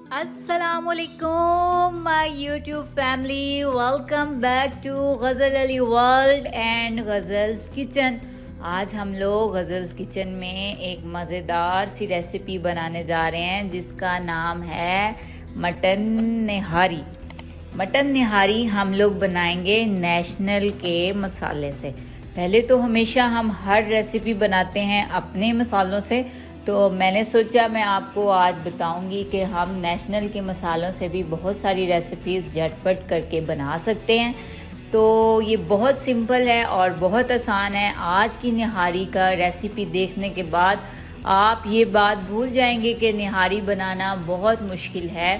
Assalamualaikum my YouTube family, welcome back to ghazal Ali world and ghazals kitchen. आज हम लोग ghazals kitchen में एक मज़ेदार सी रेसिपी बनाने जा रहे हैं जिसका नाम है मटन निहारी। मटन निहारी हम लोग बनाएंगे नेशनल के मसाले से। पहले तो हमेशा हम हर रेसिपी बनाते हैं अपने मसालों से, तो मैंने सोचा मैं आपको आज बताऊंगी कि हम नेशनल के मसालों से भी बहुत सारी रेसिपीज़ झटपट करके बना सकते हैं। तो ये बहुत सिंपल है और बहुत आसान है। आज की निहारी का रेसिपी देखने के बाद आप ये बात भूल जाएंगे कि निहारी बनाना बहुत मुश्किल है।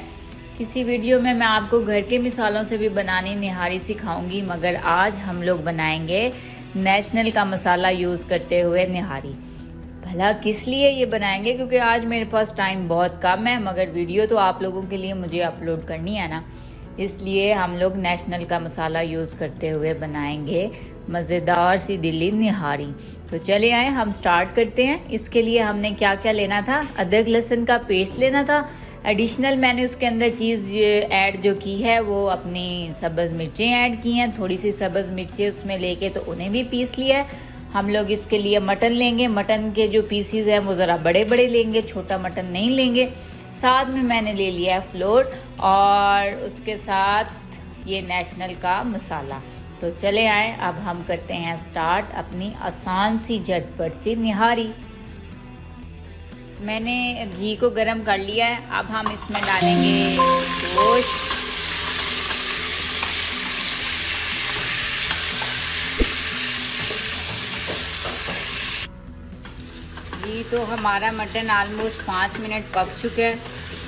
किसी वीडियो में मैं आपको घर के मिसालों से भी बनानी निहारी सिखाऊंगी, मगर आज हम लोग बनाएंगे नेशनल का मसाला यूज़ करते हुए निहारी। भला किस लिए ये बनाएंगे, क्योंकि आज मेरे पास टाइम बहुत कम है, मगर वीडियो तो आप लोगों के लिए मुझे अपलोड करनी है ना, इसलिए हम लोग नेशनल का मसाला यूज़ करते हुए बनाएंगे मज़ेदार सी दिल्ली निहारी। तो चले आए हम स्टार्ट करते हैं। इसके लिए हमने क्या क्या लेना था, अदरक लहसुन का पेस्ट लेना था। एडिशनल मैंने उसके अंदर चीज़ ऐड जो की है वो अपनी सब्ज़ मिर्चें ऐड की हैं, थोड़ी सी सब्ज़ मिर्चें उसमें लेके तो उन्हें भी पीस लिया है। हम लोग इसके लिए मटन लेंगे। मटन के जो पीसीज हैं वो ज़रा बड़े बड़े लेंगे, छोटा मटन नहीं लेंगे। साथ में मैंने ले लिया है फ्लोर और उसके साथ ये नेशनल का मसाला। तो चले आए अब हम करते हैं स्टार्ट अपनी आसान सी झटपट सी निहारी। मैंने घी को गरम कर लिया है। अब हम इसमें डालेंगे गोश्त, घी तो हमारा मटन ऑलमोस्ट 5 मिनट पक चुका है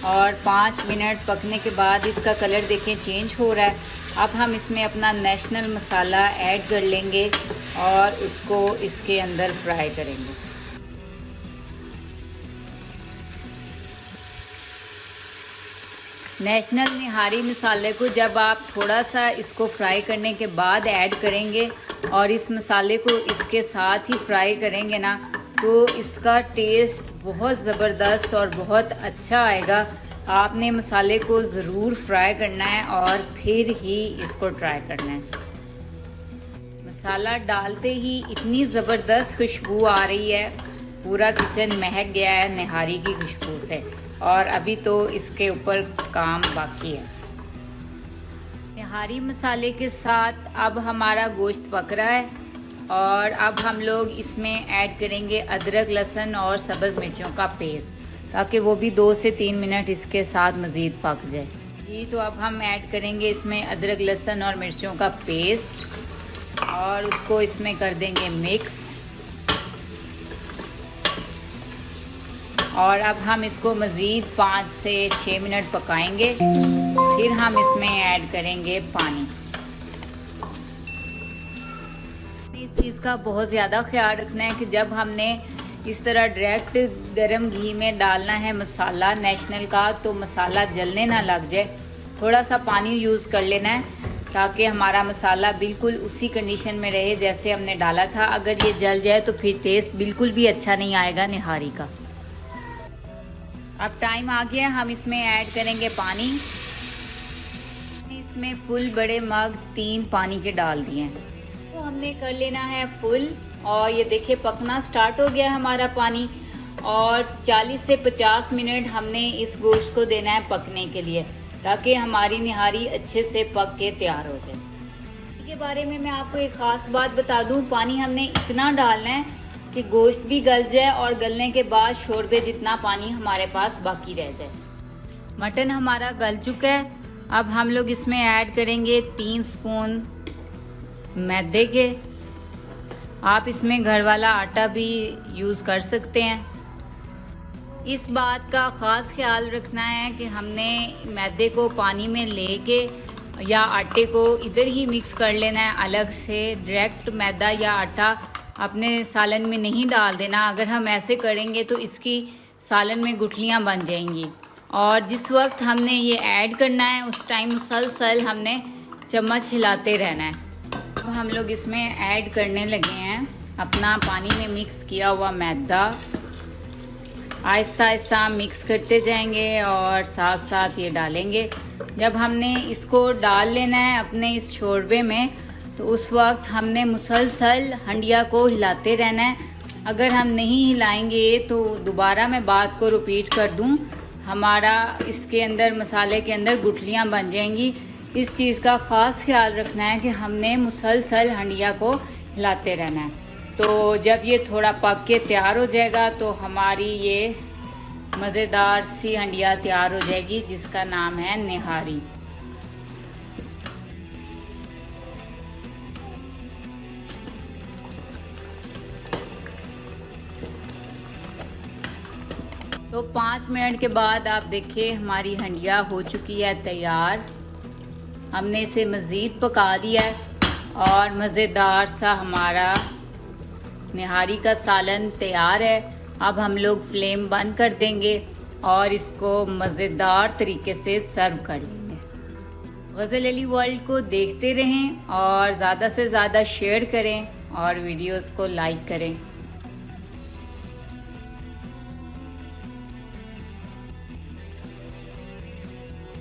और 5 मिनट पकने के बाद इसका कलर देखें चेंज हो रहा है। अब हम इसमें अपना नेशनल मसाला ऐड कर लेंगे और उसको इसके अंदर फ्राई करेंगे। नेशनल निहारी मसाले को जब आप थोड़ा सा इसको फ्राई करने के बाद ऐड करेंगे और इस मसाले को इसके साथ ही फ्राई करेंगे ना, तो इसका टेस्ट बहुत ज़बरदस्त और बहुत अच्छा आएगा। आपने मसाले को ज़रूर फ्राई करना है और फिर ही इसको ट्राई करना है। मसाला डालते ही इतनी ज़बरदस्त खुशबू आ रही है, पूरा किचन महक गया है निहारी की खुशबू से, और अभी तो इसके ऊपर काम बाकी है। निहारी मसाले के साथ अब हमारा गोश्त पक रहा है और अब हम लोग इसमें ऐड करेंगे अदरक लहसुन और सब्ज़ मिर्चों का पेस्ट, ताकि वो भी 2 से 3 मिनट इसके साथ मज़ीद पक जाए। ये तो अब हम ऐड करेंगे इसमें अदरक लहसुन और मिर्चों का पेस्ट और उसको इसमें कर देंगे मिक्स। और अब हम इसको मज़ीद 5 से 6 मिनट पकाएंगे, फिर हम इसमें ऐड करेंगे पानी। इस चीज़ का बहुत ज़्यादा ख्याल रखना है कि जब हमने इस तरह डायरेक्ट गरम घी में डालना है मसाला नेशनल का, तो मसाला जलने ना लग जाए। थोड़ा सा पानी यूज़ कर लेना है ताकि हमारा मसाला बिल्कुल उसी कंडीशन में रहे जैसे हमने डाला था। अगर ये जल जाए तो फिर टेस्ट बिल्कुल भी अच्छा नहीं आएगा निहारी का। अब टाइम आ गया, हम इसमें ऐड करेंगे पानी। इसमें फुल बड़े मग 3 पानी के डाल दिए हैं, तो हमने कर लेना है फुल। और ये देखिए पकना स्टार्ट हो गया हमारा पानी, और 40 से 50 मिनट हमने इस गोश्त को देना है पकने के लिए, ताकि हमारी निहारी अच्छे से पक के तैयार हो जाए। इसके बारे में मैं आपको एक ख़ास बात बता दूं, पानी हमने इतना डालना है कि गोश्त भी गल जाए और गलने के बाद शोरबे जितना पानी हमारे पास बाकी रह जाए। मटन हमारा गल चुका है। अब हम लोग इसमें ऐड करेंगे 3 स्पून मैदे के। आप इसमें घर वाला आटा भी यूज़ कर सकते हैं। इस बात का ख़ास ख्याल रखना है कि हमने मैदे को पानी में लेके या आटे को इधर ही मिक्स कर लेना है अलग से। डायरेक्ट मैदा या आटा अपने सालन में नहीं डाल देना। अगर हम ऐसे करेंगे तो इसकी सालन में गुठलियाँ बन जाएंगी, और जिस वक्त हमने ये ऐड करना है उस टाइम मुसलसल हमने चम्मच हिलाते रहना है। अब हम लोग इसमें ऐड करने लगे हैं अपना पानी में मिक्स किया हुआ मैदा। आहिस्ता आहिस्ता मिक्स करते जाएंगे और साथ साथ ये डालेंगे। जब हमने इसको डाल लेना है अपने इस शोरबे में, तो उस वक्त हमने मुसलसल हंडिया को हिलाते रहना है। अगर हम नहीं हिलाएंगे तो दोबारा मैं बात को रिपीट कर दूं, हमारा इसके अंदर मसाले के अंदर गुठलियां बन जाएंगी। इस चीज़ का ख़ास ख्याल रखना है कि हमने मुसलसल हंडिया को हिलाते रहना है। तो जब ये थोड़ा पक के तैयार हो जाएगा तो हमारी ये मज़ेदार सी हंडिया तैयार हो जाएगी, जिसका नाम है निहारी। तो 5 मिनट के बाद आप देखिए हमारी हंडिया हो चुकी है तैयार। हमने इसे मज़ीद पका दिया है और मज़ेदार सा हमारा निहारी का सालन तैयार है। अब हम लोग फ्लेम बंद कर देंगे और इसको मज़ेदार तरीके से सर्व कर लेंगे। गज़ल अली वर्ल्ड को देखते रहें और ज़्यादा से ज़्यादा शेयर करें और वीडियोस को लाइक करें।